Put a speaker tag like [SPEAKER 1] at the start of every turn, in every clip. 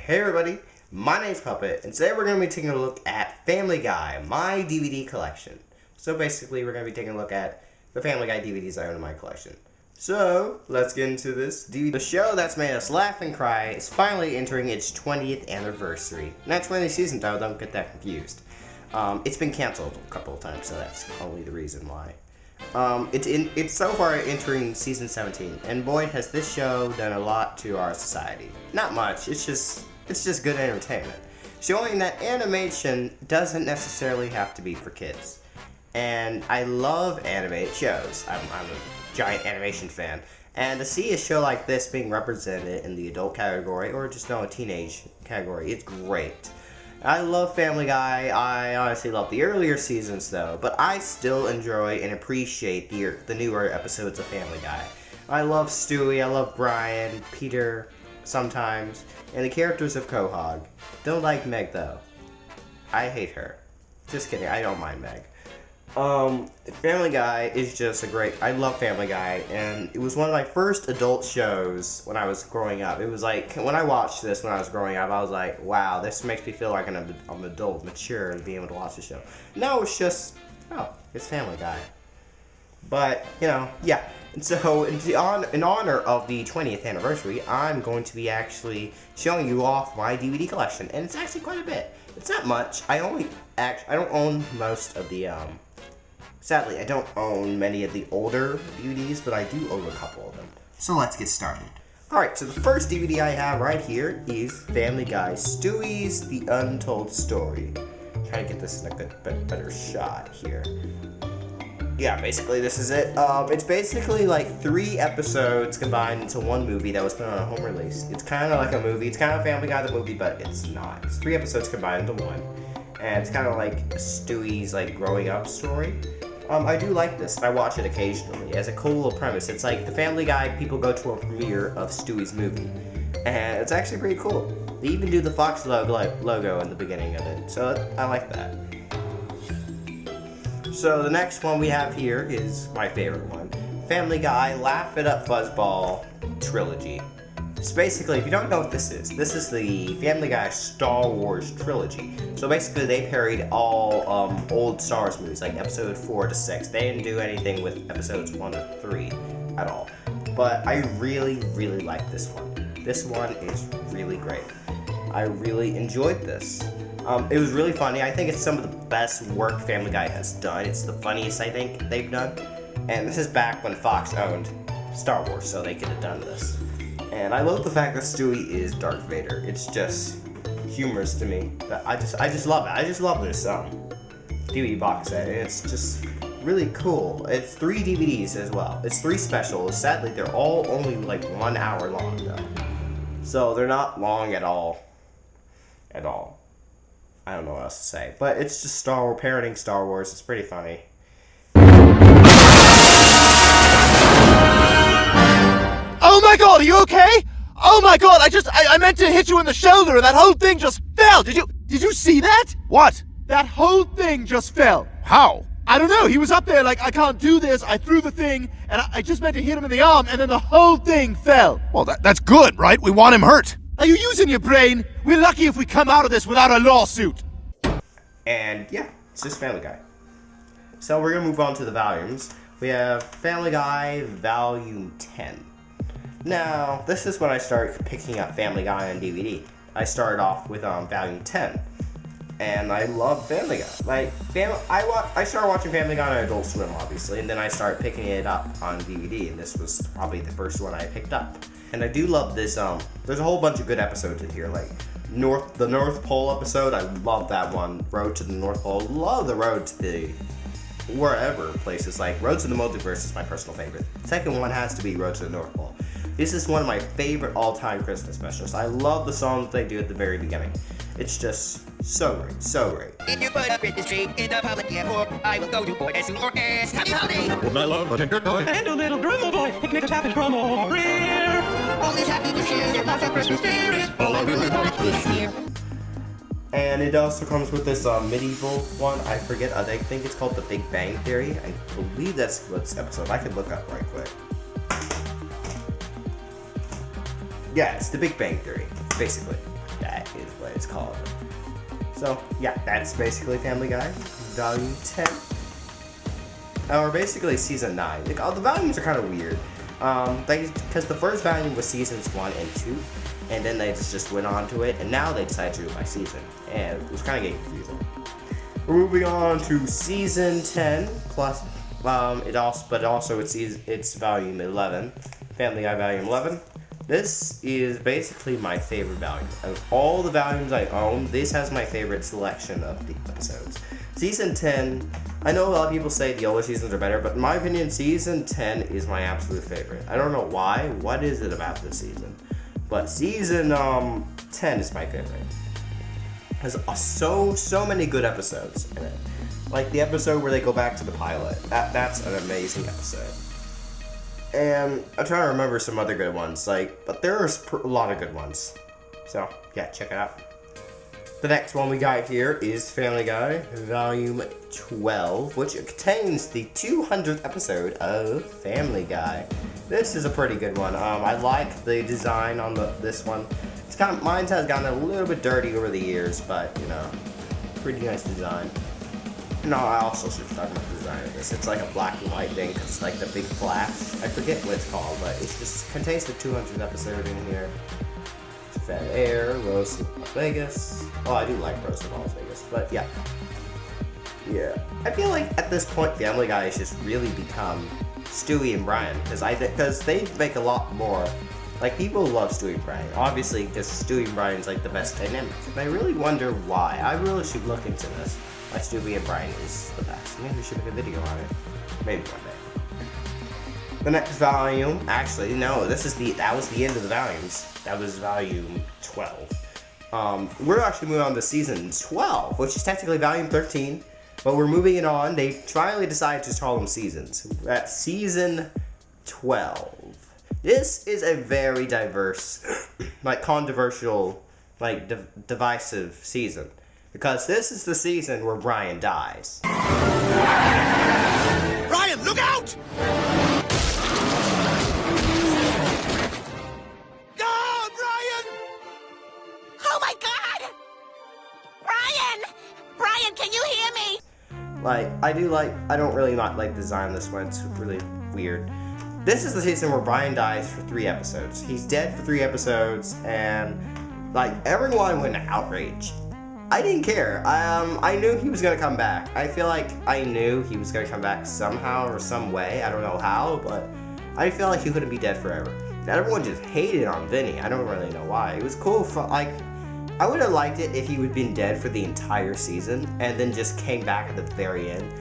[SPEAKER 1] Hey everybody, my name's Puppet, and today we're going to be taking a look at Family Guy, my DVD collection. So basically, we're going to be taking a look at the Family Guy DVDs I own in my collection. So, let's get into this DVD. The show that's made us laugh and cry is finally entering its 20th anniversary. Not 20th season though, don't get that confused. It's been canceled a couple of times, so that's only the reason why. It's so far entering season 17, and boy has this show done a lot to our society. Not much, it's just good entertainment. Showing that animation doesn't necessarily have to be for kids. And I love animated shows. I'm a giant animation fan. And to see a show like this being represented in the adult category, or just a teenage category, it's great. I love Family Guy. I honestly love the earlier seasons though, but I still enjoy and appreciate the newer episodes of Family Guy. I love Stewie, I love Brian, Peter sometimes, and the characters of Quahog. Don't like Meg though. I hate her. Just kidding, I don't mind Meg. Family Guy is just I love Family Guy, and it was one of my first adult shows when I was growing up. It was like, when I watched this when I was growing up, I was like, wow, this makes me feel like I'm an adult, mature, and being able to watch the show. No, it's just, it's Family Guy. But, yeah. And so, in honor of the 20th anniversary, I'm going to be actually showing you off my DVD collection, and it's actually quite a bit. It's not much. I don't own most of the, sadly, I don't own many of the older DVDs, but I do own a couple of them. So let's get started. Alright, so the first DVD I have right here is Family Guy Stewie's The Untold Story. Try to get this in a better shot here. Yeah, basically this is it. It's basically like 3 episodes combined into one movie that was put on a home release. It's kind of like a movie. It's kind of Family Guy the movie, but it's not. It's 3 episodes combined into one. And it's kind of like Stewie's growing up story. I do like this, and I watch it occasionally. It has a cool little premise. It's like the Family Guy people go to a premiere of Stewie's movie, and it's actually pretty cool. They even do the Fox logo in the beginning of it, so I like that. So the next one we have here is my favorite one, Family Guy Laugh It Up Fuzzball Trilogy. So basically, if you don't know what this is the Family Guy Star Wars trilogy. So basically, they parodied all old Star Wars movies, like episode 4 to 6. They didn't do anything with episodes 1 to 3 at all. But I really, really like this one. This one is really great. I really enjoyed this. It was really funny. I think it's some of the best work Family Guy has done. It's the funniest I think they've done. And this is back when Fox owned Star Wars, so they could have done this. And I love the fact that Stewie is Darth Vader. It's just humorous to me. I just love it. I just love this DVD box set. And it's just really cool. It's 3 DVDs as well. It's 3 specials. Sadly, they're all only 1 hour long though. So they're not long at all. At all. I don't know what else to say. But it's just parroting Star Wars. It's pretty funny.
[SPEAKER 2] Oh my god, are you okay? Oh my god, I meant to hit you in the shoulder and that whole thing just fell! Did you see that?
[SPEAKER 3] What?
[SPEAKER 2] That whole thing just fell.
[SPEAKER 3] How?
[SPEAKER 2] I don't know, he was up there like, I can't do this, I threw the thing, and I just meant to hit him in the arm, and then the whole thing fell.
[SPEAKER 3] Well, that's good, right? We want him hurt.
[SPEAKER 2] Are you using your brain? We're lucky if we come out of this without a lawsuit.
[SPEAKER 1] And yeah, it's just Family Guy. So we're gonna move on to the volumes. We have Family Guy Volume 10. Now, this is when I started picking up Family Guy on DVD. I started off with Volume 10, and I love Family Guy. I started watching Family Guy on Adult Swim, obviously, and then I started picking it up on DVD, and this was probably the first one I picked up. And I do love this. There's a whole bunch of good episodes in here, like the North Pole episode. I love that one. Road to the North Pole. Love the Road to the wherever places. Like Road to the Multiverse is my personal favorite. Second one has to be Road to the North Pole. This is one of my favorite all-time Christmas specials. I love the song that they do at the very beginning. It's just so great, so great.
[SPEAKER 4] If you put a Christmas tree in the public airport, I will go to board as soon or as happy holiday.
[SPEAKER 5] With my love, a tender toy, and a little drummer boy, picnic a tap and drum all rear.
[SPEAKER 4] All this happiness here, there's lots of Christmas spirit. All I really want this year.
[SPEAKER 1] And it also comes with this medieval one. I forget. I think it's called The Big Bang Theory. I believe that's what's episode. I can look up right quick. Yeah, it's The Big Bang Theory, basically. That is what it's called. So yeah, that's basically Family Guy, volume 10. Or basically season 9. Like, the volumes are kind of weird. Because the first volume was seasons 1 and 2, and then they just went on to it, and now they decided to do it by season, and it was kind of getting confusing. We're moving on to season 10 plus, it's volume 11, Family Guy volume 11. This is basically my favorite volume. Of all the volumes I own, this has my favorite selection of the episodes. Season 10, I know a lot of people say the older seasons are better, but in my opinion, season 10 is my absolute favorite. I don't know why. What is it about this season? But season 10 is my favorite. There's so many good episodes in it. Like the episode where they go back to the pilot. That's an amazing episode. And I'm trying to remember some other good ones, but there are a lot of good ones. So, yeah, check it out. The next one we got here is Family Guy, volume 12, which contains the 200th episode of Family Guy. This is a pretty good one. I like the design on this one. It's mine has gotten a little bit dirty over the years, but, pretty nice design. No, I also should talk about the design of this. It's like a black and white thing, because it's like the big flash. I forget what it's called, but it just contains the 200th episode in here. Fed Air, Rose of Las Vegas. Oh, I do like Rose of Las Vegas, but yeah. Yeah. I feel like at this point, Family Guy has just really become Stewie and Brian, because they make a lot more. Like, people love Stewie and Brian. Obviously, because Stewie and Brian's like the best dynamic. And I really wonder why. I really should look into this. Why Stewie and Brian is the best. Maybe we should make a video on it. Maybe one day. The next volume, actually, no, that was the end of the volumes. That was volume 12. We're actually moving on to season 12, which is technically volume 13, but we're moving it on. They finally decided to call them seasons. We're at season 12. This is a very diverse, controversial, divisive season. Because this is the season where Brian dies.
[SPEAKER 2] Brian, look out!
[SPEAKER 6] Oh, Brian! Oh my God! Brian! Brian, can you hear me?
[SPEAKER 1] I don't really not like the design of this one. It's really weird. This is the season where Brian dies for 3 episodes. He's dead for 3 episodes, and everyone went outraged. I didn't care. I knew he was gonna come back. I feel like I knew he was gonna come back somehow or some way. I don't know how, but I feel like he couldn't be dead forever. Everyone just hated on Vinny. I don't really know why. It was cool for I would have liked it if he would have been dead for the entire season and then just came back at the very end.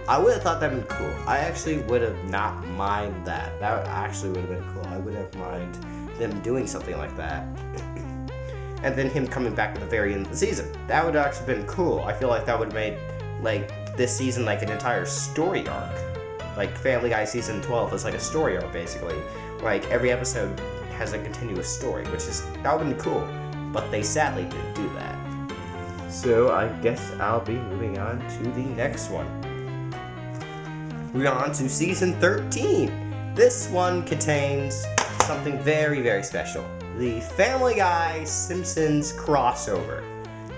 [SPEAKER 1] I would have thought that would be cool. I actually would have not mind that. That actually would have been cool. I would have mind them doing something like that. And then him coming back at the very end of the season. That would have actually been cool. I feel like that would have made, this season an entire story arc. Family Guy season 12 is a story arc, basically. Every episode has a continuous story, that would have been cool. But they sadly didn't do that. So I guess I'll be moving on to the next one. Moving on to season 13. This one contains something very, very special. The Family Guy Simpsons crossover.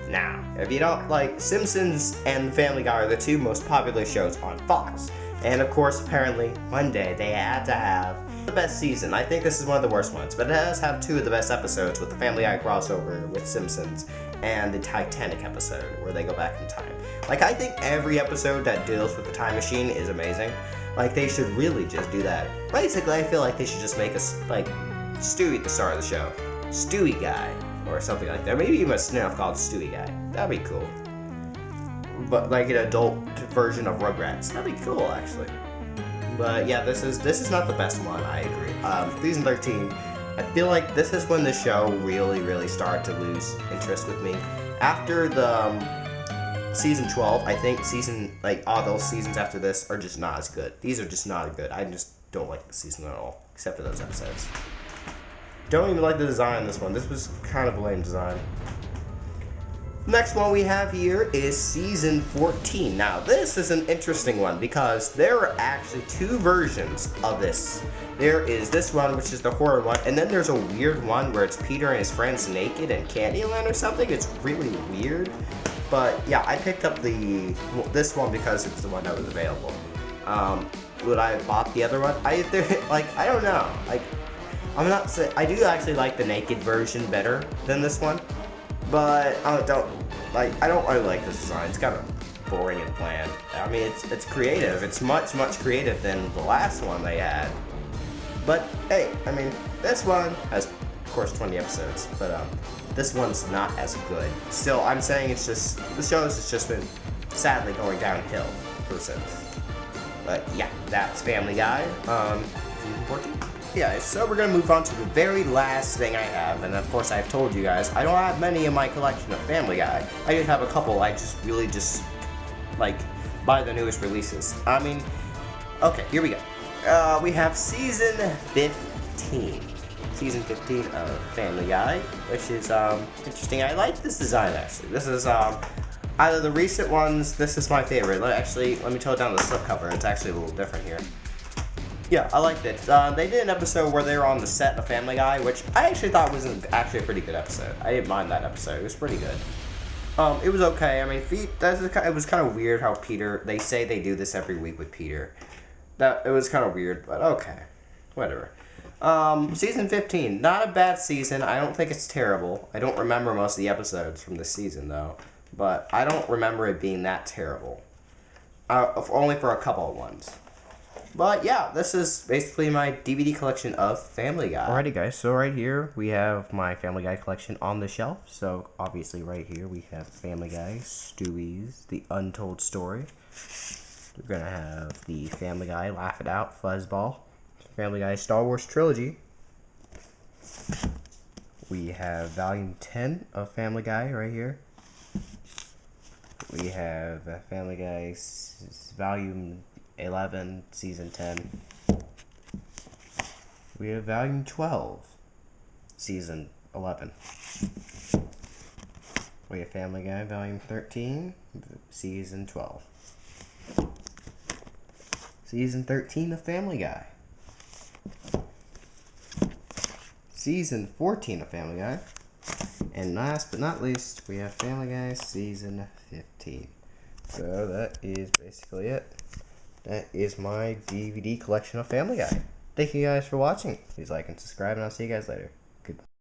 [SPEAKER 1] Now, if you don't Simpsons and Family Guy are the 2 most popular shows on Fox. And of course, apparently, one day they had to have the best season. I think this is one of the worst ones, but it does have 2 of the best episodes with the Family Guy crossover with Simpsons and the Titanic episode where they go back in time. I think every episode that deals with the time machine is amazing. They should really just do that. Basically, I feel like they should just make us, Stewie the star of the show. Stewie Guy, or something like that. Maybe even a spin-off called Stewie Guy. That'd be cool. But an adult version of Rugrats. That'd be cool, actually. But yeah, this is not the best one, I agree. Season 13, I feel like this is when the show really, really started to lose interest with me. After the season 12, I think all those seasons after this are just not as good. These are just not good. I just don't like the season at all, except for those episodes. Don't even like the design of this one. This was kind of a lame design. Next one we have here is season 14. Now this is an interesting one because there are actually two versions of this. There is this one, which is the horror one, and then there's a weird one where it's Peter and his friends naked in Candyland or something. It's really weird. But yeah, I picked up this one because it's the one that was available. Would I have bought the other one? I don't know. Like, I'm not saying I do actually like the naked version better than this one, but I don't really like this design. It's kind of boring and bland. I mean, it's creative. It's much creative than the last one they had. But hey, I mean, this one has, of course, 20 episodes, but this one's not as good. Still, I'm saying it's just the show has just been sadly going downhill ever since. But yeah, that's Family Guy. Season 14. Yeah, so we're gonna move on to the very last thing I have, and of course I've told you guys I don't have many in my collection of Family Guy. I did have a couple. I just really like buy the newest releases. I mean, okay, here we go. We have season 15. Season 15 of Family Guy, which is interesting. I like this design actually. This is out of the recent ones, this is my favorite. Actually, let me tell down the slipcover. It's actually a little different here. Yeah, I liked it. They did an episode where they were on the set of Family Guy, which I actually thought was actually a pretty good episode. I didn't mind that episode. It was pretty good. It was okay. I mean, it was kind of weird how Peter. They say they do this every week with Peter. It was kind of weird, but okay, whatever. Season 15, not a bad season. I don't think it's terrible. I don't remember most of the episodes from this season though, but I don't remember it being that terrible. Only for a couple of ones. But yeah, this is basically my DVD collection of Family Guy. Alrighty guys, so right here we have my Family Guy collection on the shelf. So obviously right here we have Family Guy, STWEWIE's The Untold Story. We're gonna have the Family Guy Laugh It Out, FUZZBALL. Family Guy Star Wars Trilogy. We have Volume 10 of Family Guy right here. We have Family Guy Volume 11, Season 10. We have Volume 12, Season 11. We have Family Guy Volume 13, Season 12. Season 13 of Family Guy. Season 14 of Family Guy. And last but not least, we have Family Guy Season 15. So that is basically it. That is my DVD collection of Family Guy. Thank you guys for watching. Please like and subscribe, and I'll see you guys later.